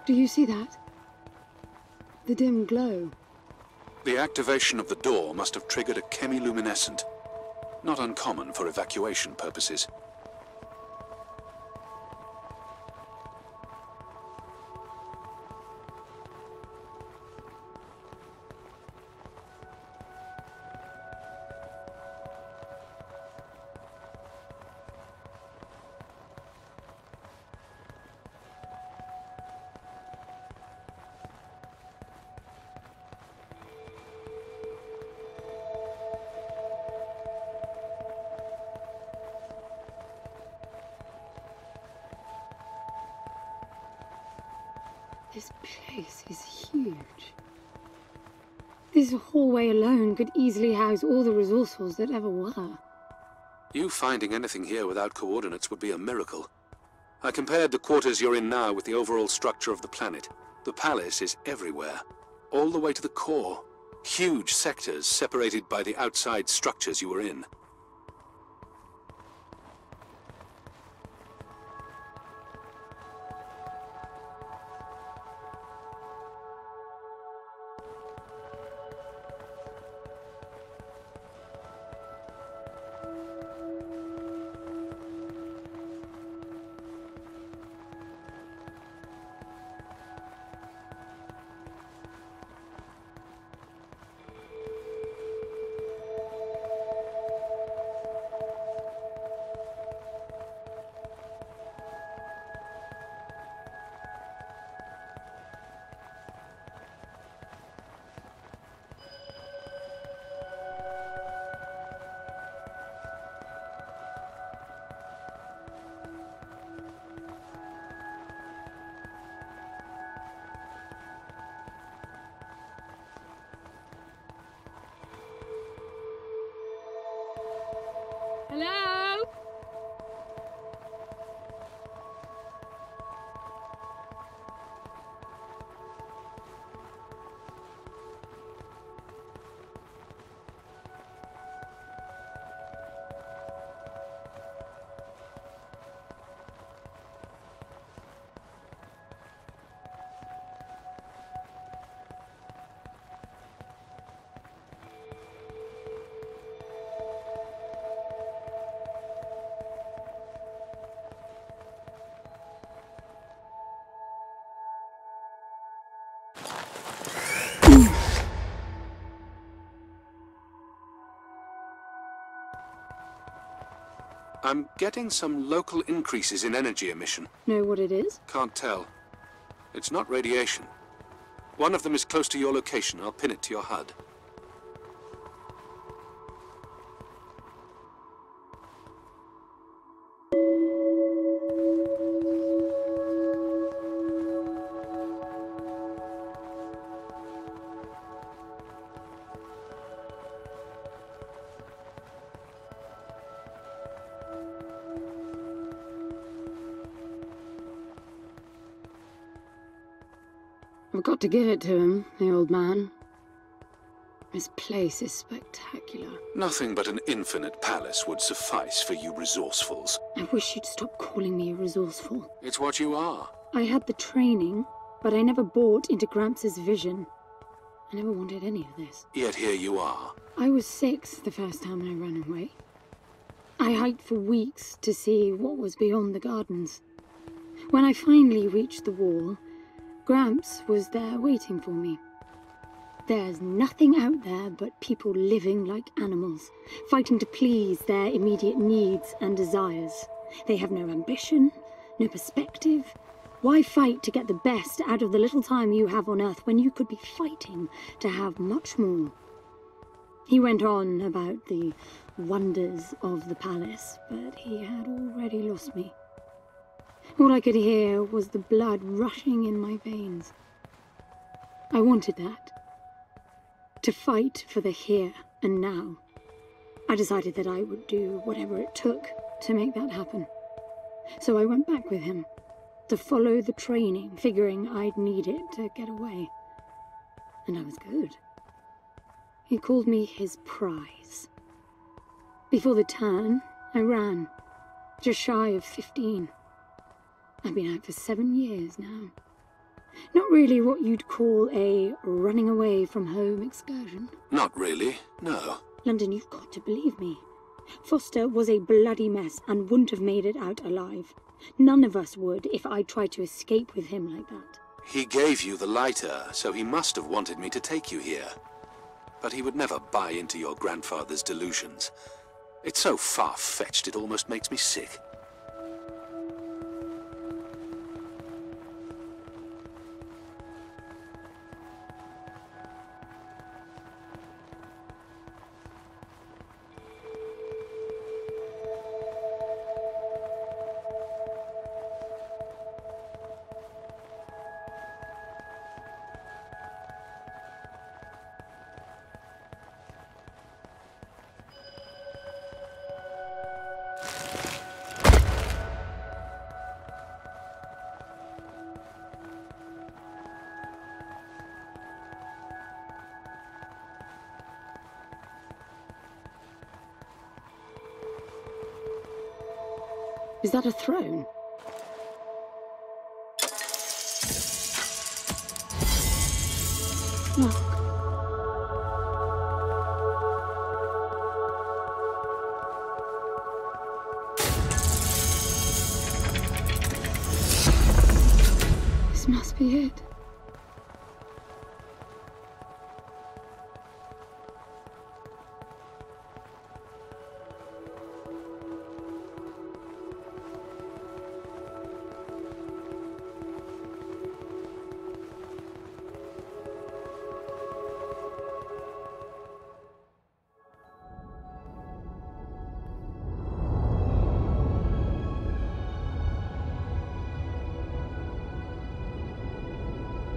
Do you see that? The dim glow. The activation of the door must have triggered a chemiluminescent. Not uncommon for evacuation purposes. This place is huge. This hallway alone could easily house all the resourcefuls that ever were. You finding anything here without coordinates would be a miracle. I compared the quarters you're in now with the overall structure of the planet. The palace is everywhere, all the way to the core. Huge sectors separated by the outside structures you were in. Hello? I'm getting some local increases in energy emission. Know what it is? Can't tell. It's not radiation. One of them is close to your location. I'll pin it to your HUD. I've got to give it to him, the old man. This place is spectacular. Nothing but an infinite palace would suffice for you resourcefuls. I wish you'd stop calling me a resourceful. It's what you are. I had the training, but I never bought into Gramps' vision. I never wanted any of this. Yet here you are. I was 6 the first time I ran away. I hiked for weeks to see what was beyond the gardens. When I finally reached the wall, Gramps was there waiting for me. There's nothing out there but people living like animals, fighting to please their immediate needs and desires. They have no ambition, no perspective. Why fight to get the best out of the little time you have on Earth when you could be fighting to have much more? He went on about the wonders of the palace, but he had already lost me. All I could hear was the blood rushing in my veins. I wanted that. To fight for the here and now. I decided that I would do whatever it took to make that happen. So I went back with him, to follow the training, figuring I'd need it to get away. And I was good. He called me his prize. Before the turn, I ran, just shy of 15. I've been out for 7 years now. Not really what you'd call a running away from home excursion. Not really, no. London, you've got to believe me. Foster was a bloody mess and wouldn't have made it out alive. None of us would if I tried to escape with him like that. He gave you the lighter, so he must have wanted me to take you here. But he would never buy into your grandfather's delusions. It's so far-fetched it almost makes me sick. Is that a throne? Look. This must be it.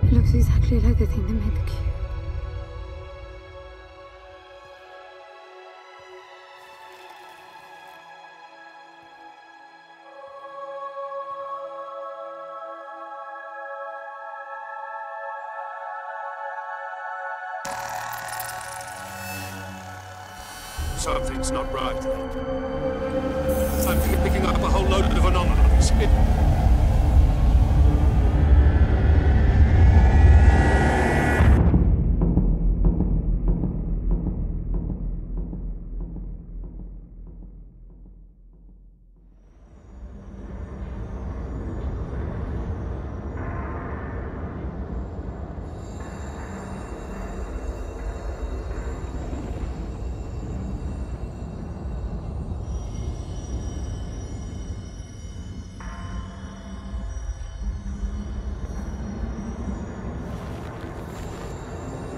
It looks exactly like the thing that made the cube. Something's not right. I'm picking up a whole load of anomalies.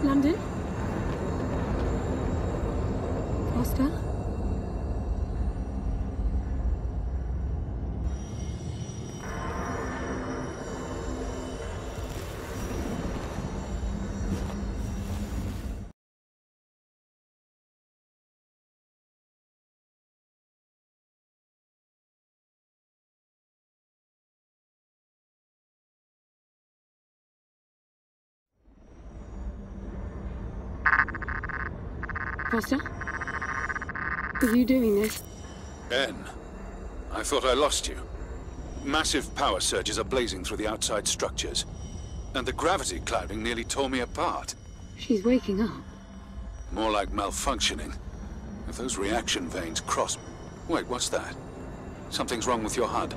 London? Foster? Foster? Are you doing this? Ben, I thought I lost you. Massive power surges are blazing through the outside structures. And the gravity clouding nearly tore me apart. She's waking up. More like malfunctioning. If those reaction veins cross... Wait, what's that? Something's wrong with your HUD.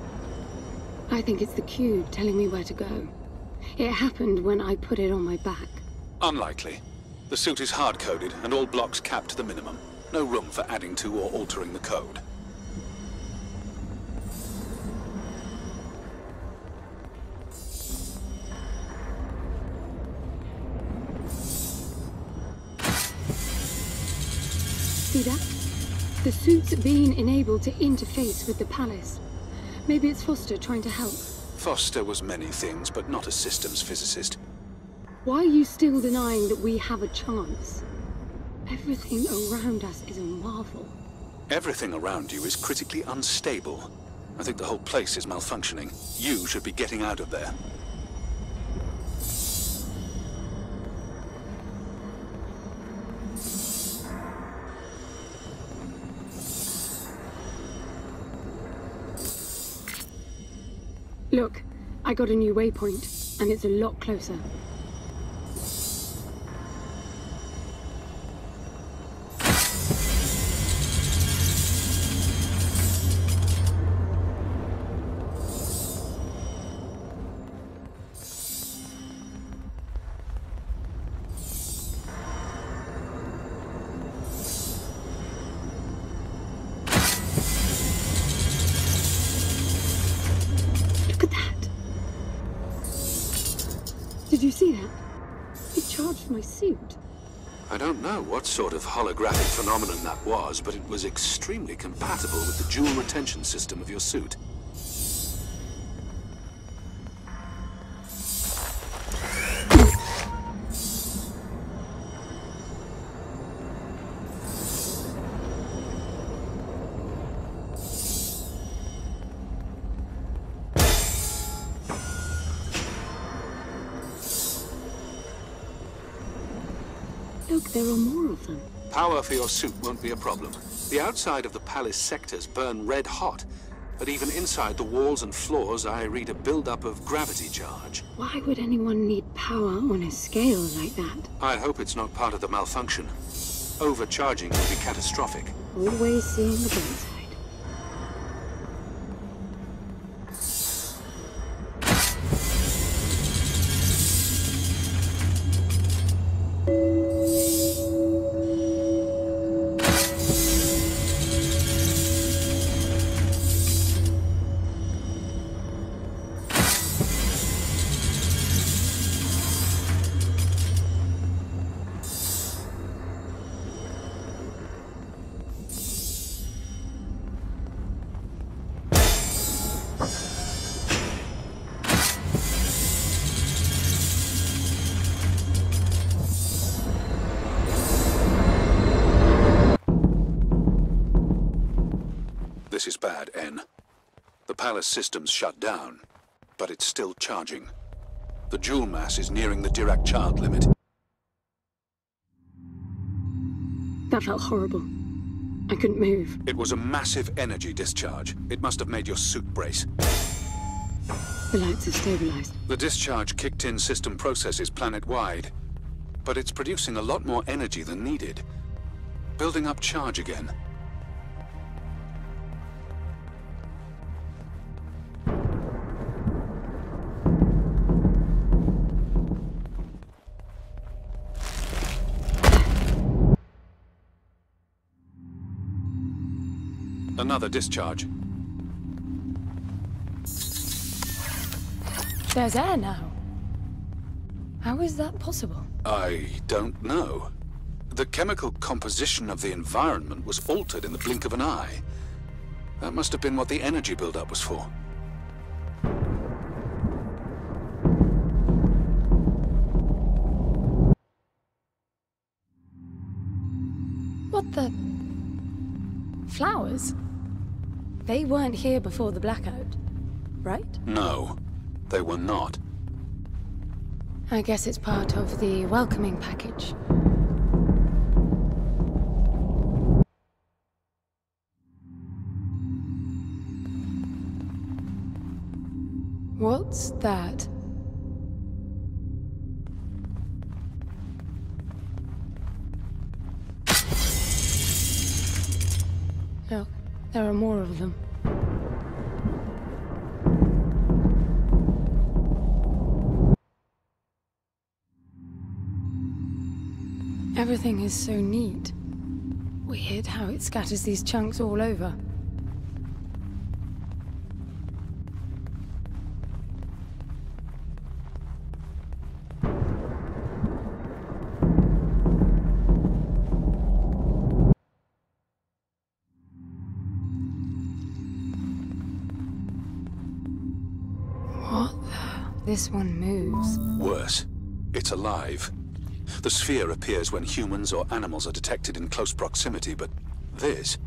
I think it's the cube telling me where to go. It happened when I put it on my back. Unlikely. The suit is hard-coded, and all blocks capped to the minimum. No room for adding to or altering the code. See that? The suit's being enabled to interface with the palace. Maybe it's Foster trying to help. Foster was many things, but not a systems physicist. Why are you still denying that we have a chance? Everything around us is a marvel. Everything around you is critically unstable. I think the whole place is malfunctioning. You should be getting out of there. Look, I got a new waypoint. and it's a lot closer. Look at that! Did you see that? It charged my suit. I don't know what sort of holographic phenomenon that was, but it was extremely compatible with the dual retention system of your suit. Look, there are more of them. Power for your suit won't be a problem. The outside of the palace sectors burn red hot, but even inside the walls and floors I read a build-up of gravity charge. Why would anyone need power on a scale like that? I hope it's not part of the malfunction. Overcharging would be catastrophic. Always seeing the bright side. This is bad, N. The palace system's shut down, but it's still charging. The Joule mass is nearing the Dirac child limit. That felt horrible. I couldn't move. It was a massive energy discharge. It must have made your suit brace. The lights have stabilized. The discharge kicked in system processes planet-wide, but it's producing a lot more energy than needed. Building up charge again. Another discharge. There's air now. How is that possible? I don't know. The chemical composition of the environment was altered in the blink of an eye. That must have been what the energy buildup was for. What the... Flowers? They weren't here before the blackout, right? No, they were not. I guess it's part of the welcoming package. What's that? Look, there are more of them. Everything is so neat. Weird how it scatters these chunks all over. This one moves. Worse, it's alive. The sphere appears when humans or animals are detected in close proximity, but this...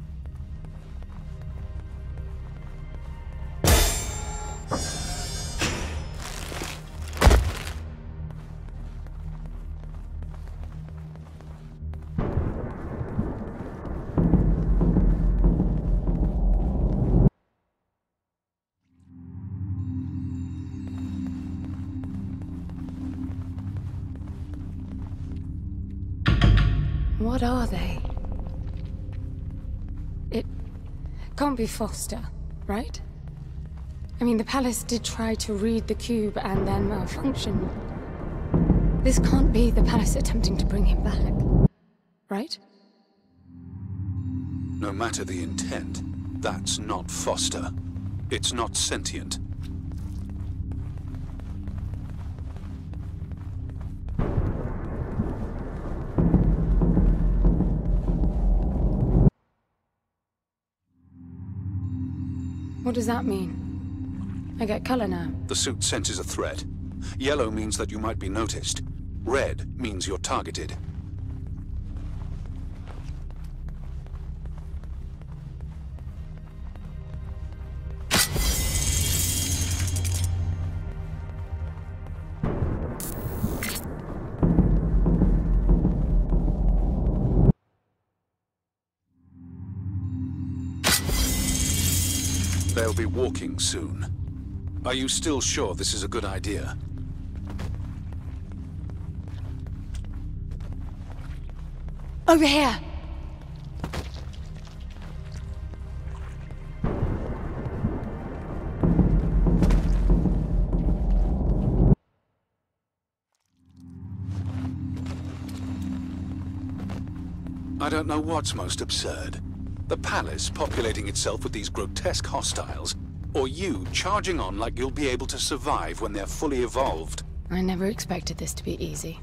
What are they? It can't be Foster, right? I mean, the palace did try to read the cube and then malfunction. This can't be the palace attempting to bring him back, right? No matter the intent, that's not Foster. It's not sentient. What does that mean? I get color now. The suit senses a threat. Yellow means that you might be noticed. Red means you're targeted. They'll be walking soon. Are you still sure this is a good idea? Over here! I don't know what's most absurd. The palace populating itself with these grotesque hostiles, or you charging on like you'll be able to survive when they're fully evolved. I never expected this to be easy.